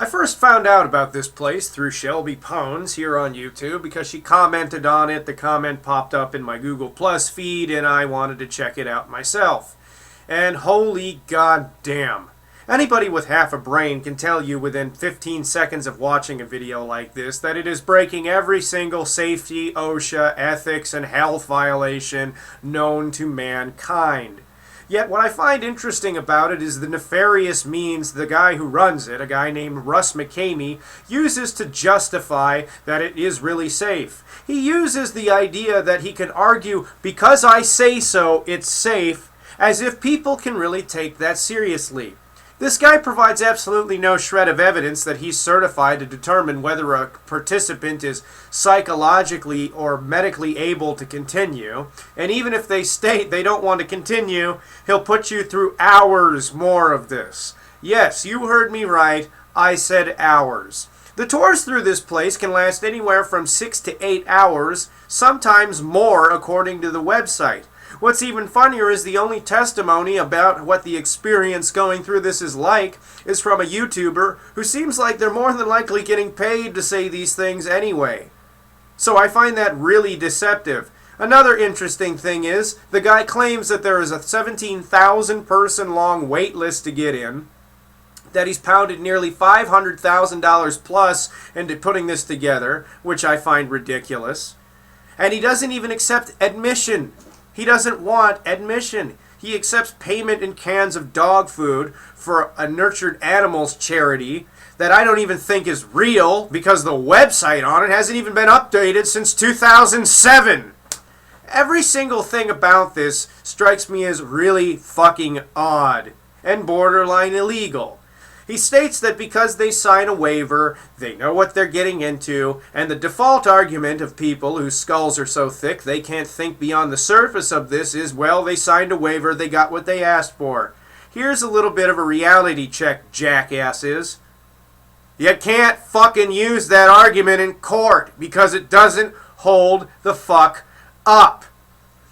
I first found out about this place through Shelby Pones here on YouTube because she commented on it. The comment popped up in my Google Plus feed and I wanted to check it out myself. And holy goddamn. Anybody with half a brain can tell you within 15 seconds of watching a video like this that it is breaking every single safety, OSHA, ethics, and health violation known to mankind. Yet what I find interesting about it is the nefarious means the guy who runs it, a guy named McKamey, uses to justify that it is really safe. He uses the idea that he can argue, because I say so, it's safe, as if people can really take that seriously. This guy provides absolutely no shred of evidence that he's certified to determine whether a participant is psychologically or medically able to continue. And even if they state they don't want to continue, he'll put you through hours more of this. Yes, you heard me right. I said hours. The tours through this place can last anywhere from 6 to 8 hours, sometimes more according to the website. What's even funnier is the only testimony about what the experience going through this is like is from a YouTuber who seems like they're more than likely getting paid to say these things anyway. So I find that really deceptive. Another interesting thing is, the guy claims that there is a 17,000 person long wait list to get in, that he's pounded nearly $500,000 plus into putting this together, which I find ridiculous. And he doesn't even accept admission. He doesn't want admission. He accepts payment in cans of dog food for a nurtured animals charity that I don't even think is real because the website on it hasn't even been updated since 2007. Every single thing about this strikes me as really fucking odd and borderline illegal. He states that because they sign a waiver, they know what they're getting into, and the default argument of people whose skulls are so thick they can't think beyond the surface of this is, well, they signed a waiver, they got what they asked for. Here's a little bit of a reality check, jackasses. You can't fucking use that argument in court because it doesn't hold the fuck up.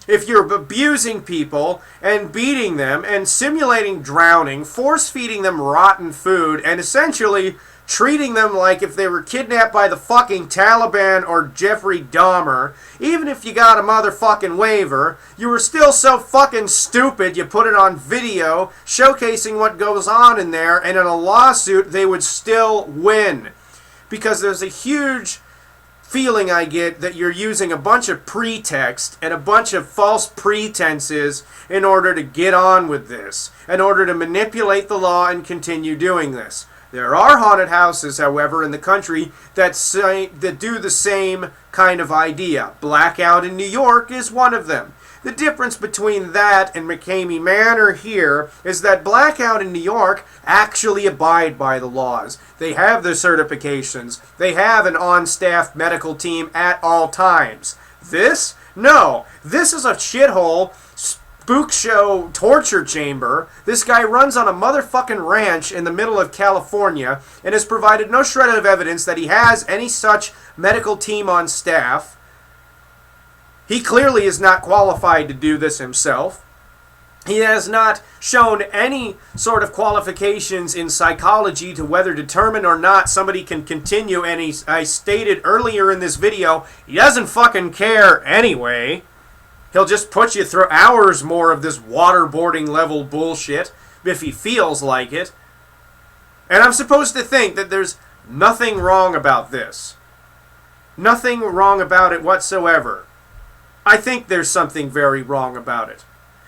If you're abusing people and beating them and simulating drowning, force-feeding them rotten food, and essentially treating them like if they were kidnapped by the fucking Taliban or Jeffrey Dahmer, even if you got a motherfucking waiver, you were still so fucking stupid you put it on video showcasing what goes on in there, and in a lawsuit they would still win. Because there's a huge feeling I get that you're using a bunch of pretext and a bunch of false pretenses in order to get on with this, in order to manipulate the law and continue doing this. There are haunted houses, however, in the country that do the same kind of idea. Blackout in New York is one of them. The difference between that and McKamey Manor here is that Blackout in New York actually abide by the laws. They have their certifications. They have an on-staff medical team at all times. This? No. This is a shithole spook show torture chamber. This guy runs on a motherfucking ranch in the middle of California and has provided no shred of evidence that he has any such medical team on staff. He clearly is not qualified to do this himself. He has not shown any sort of qualifications in psychology to whether determine or not somebody can continue, and I stated earlier in this video, he doesn't fucking care anyway. He'll just put you through hours more of this waterboarding level bullshit if he feels like it. And I'm supposed to think that there's nothing wrong about this. Nothing wrong about it whatsoever. I think there's something very wrong about it.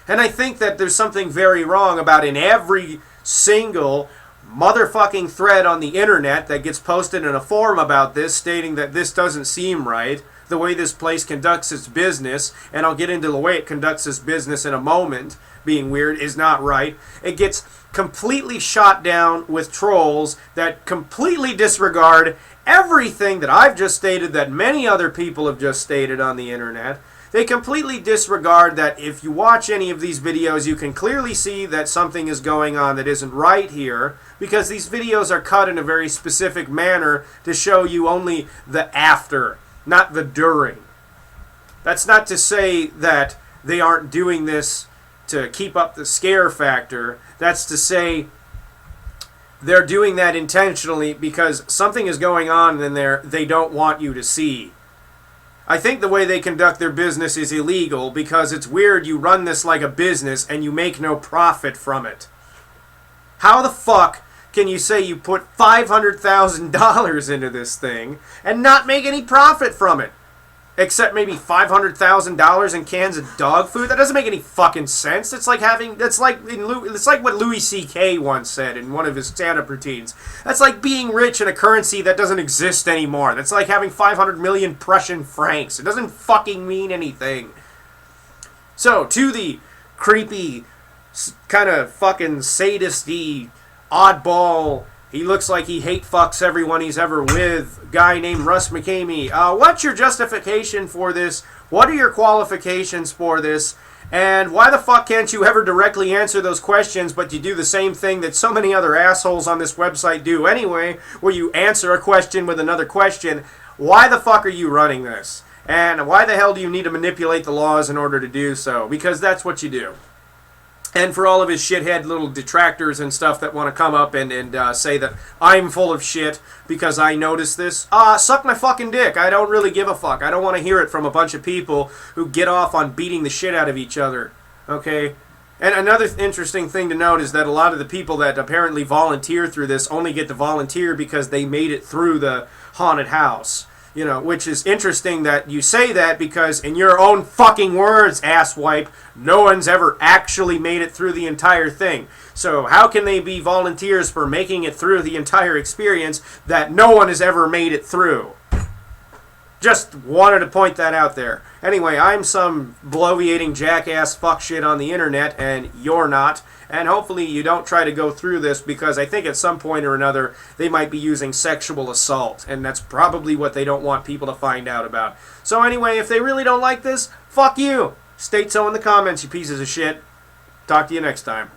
And I think that there's something very wrong about in every single motherfucking thread on the internet that gets posted in a forum about this, stating that this doesn't seem right, the way this place conducts its business, and I'll get into the way it conducts its business in a moment, being weird, is not right. It gets completely shot down with trolls that completely disregard everything that I've just stated, that many other people have just stated on the internet. They completely disregard that if you watch any of these videos, you can clearly see that something is going on that isn't right here, because these videos are cut in a very specific manner to show you only the after, not the during. That's not to say that they aren't doing this to keep up the scare factor. That's to say they're doing that intentionally because something is going on in there they don't want you to see. I think the way they conduct their business is illegal because it's weird you run this like a business and you make no profit from it. How the fuck can you say you put $500,000 into this thing and not make any profit from it? Except maybe $500,000 in cans of dog food? That doesn't make any fucking sense. It's like what Louis C.K. once said in one of his stand-up routines. That's like being rich in a currency that doesn't exist anymore. That's like having 500 million Prussian francs. It doesn't fucking mean anything. So, to the creepy, kind of fucking sadisty, oddball, he looks like he hate fucks everyone he's ever with, guy named Russ McKamey. What's your justification for this? What are your qualifications for this? And why the fuck can't you ever directly answer those questions, but you do the same thing that so many other assholes on this website do anyway, where you answer a question with another question? Why the fuck are you running this? And why the hell do you need to manipulate the laws in order to do so? Because that's what you do. And for all of his shithead little detractors and stuff that want to come up and say that I'm full of shit because I noticed this, suck my fucking dick. I don't really give a fuck. I don't want to hear it from a bunch of people who get off on beating the shit out of each other. Okay? And another interesting thing to note is that a lot of the people that apparently volunteer through this only get to volunteer because they made it through the haunted house. You know, which is interesting that you say that because in your own fucking words, asswipe, no one's ever actually made it through the entire thing. So how can they be volunteers for making it through the entire experience that no one has ever made it through? Just wanted to point that out there. Anyway, I'm some bloviating jackass fuck shit on the internet, and you're not. And hopefully you don't try to go through this because I think at some point or another they might be using sexual assault. And that's probably what they don't want people to find out about. So anyway, if they really don't like this, fuck you. State so in the comments, you pieces of shit. Talk to you next time.